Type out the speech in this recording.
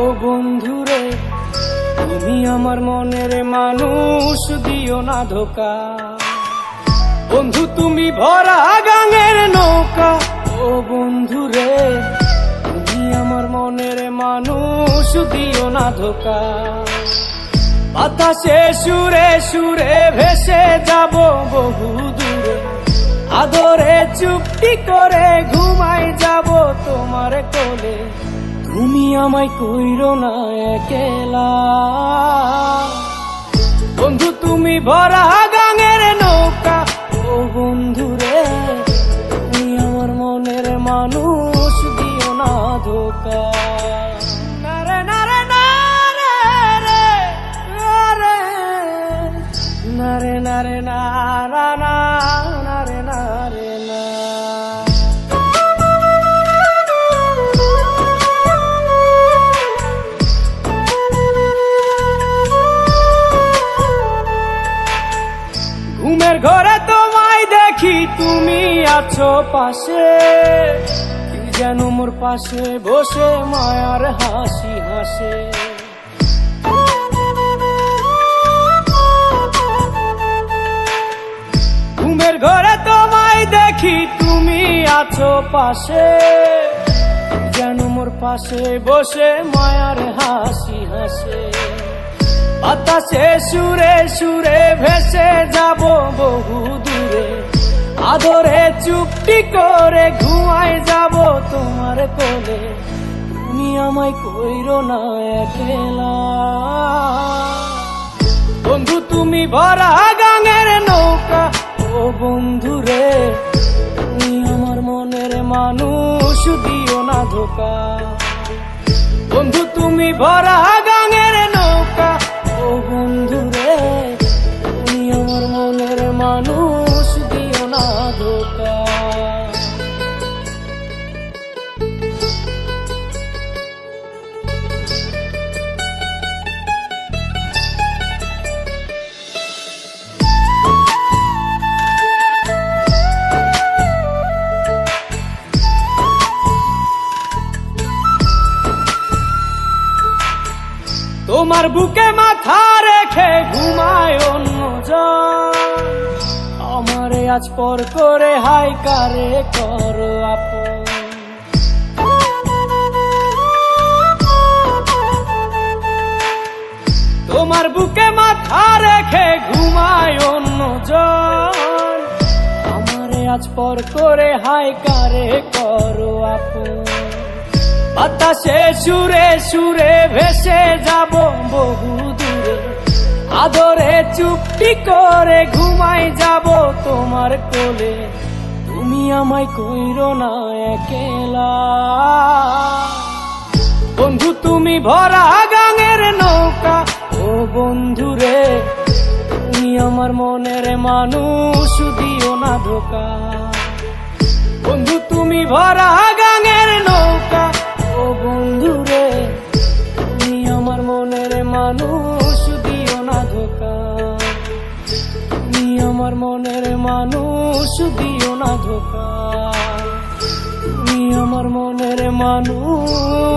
ও বন্ধুরে, তুমি আমার মনের মানুষ, দিও না ধোকা। বন্ধু তুমি ভরা গাঙের নৌকা, ও বন্ধুরে, তুমি আমার মনের মানুষ, দিও না ধোকা। বাতাসে সুরে সুরে ভেসে যাব বহু দূরে, আদরে চুপটি করে ঘুমাই যাব তোমার কোলে। তুমি আমায় কইরো না একলা, বন্ধু তুমি ভরা গাঙের নৌকা, ও বন্ধুরে, তুমি আমার মনের মানুষ, দিও না ধোকা। নারে নারে নারে রে, নারে নারে নারা না, নারে নারে না। ঘুমের ঘরে তোমায় দেখি, তুমি আছো পাশে, কি যেন মোর পাশে বসে মায়ার হাসি হাসে। ঘুমের ঘরে তোমায় দেখি, তুমি আছো পাশে, কি যেন মোর পাশে বসে মায়ার হাসি হাসে। বাতাসে সুরে সুরে ভেসে যাব বহু দূরে, আদরে চুপটি করে ঘুমাই যাব তোমার কোলে। তুমি আমায় কইরো না একলা, বন্ধু তুমি ভরা গাঙের নৌকা, ও বন্ধুরে, তুমি আমার মনের মানুষ, দিও না ধোকা। বন্ধু তুমি ভরা গাঙের নৌকা, ও বন্ধুরে, তুমি আমার মনের মানুষ, দিও না ধোকা। তোমার বুকে মাথা রেখে ঘুমায় অন্যজন, আমারে আজ পর করে হাই কারে করো আপন। তোমার বুকে মাথা রেখে ঘুমায় অন্যজন, আমারে আজ পর করে হাই কারে করো আপন। বাতাসে সুরে সুরে ভেসে যাব বহু দূরে, আদরে চুপটি করে ঘুমাই যাব তোমার কোলে। তুমি আমায় কইরো না একলা, বন্ধু তুমি ভরা গাঙের নৌকা, ও বন্ধুরে, তুমি আমার মনের মানুষ, দিও না ধোকা। বন্ধু তুমি ভরা গাঙের নৌকা, ও বন্ধুরে, তুমি আমার মনের মানুষ, দিও না ধোকা। তুমি আমার মনের মানুষ, দিও না ধোকা। তুমি আমার মনের মানুষ।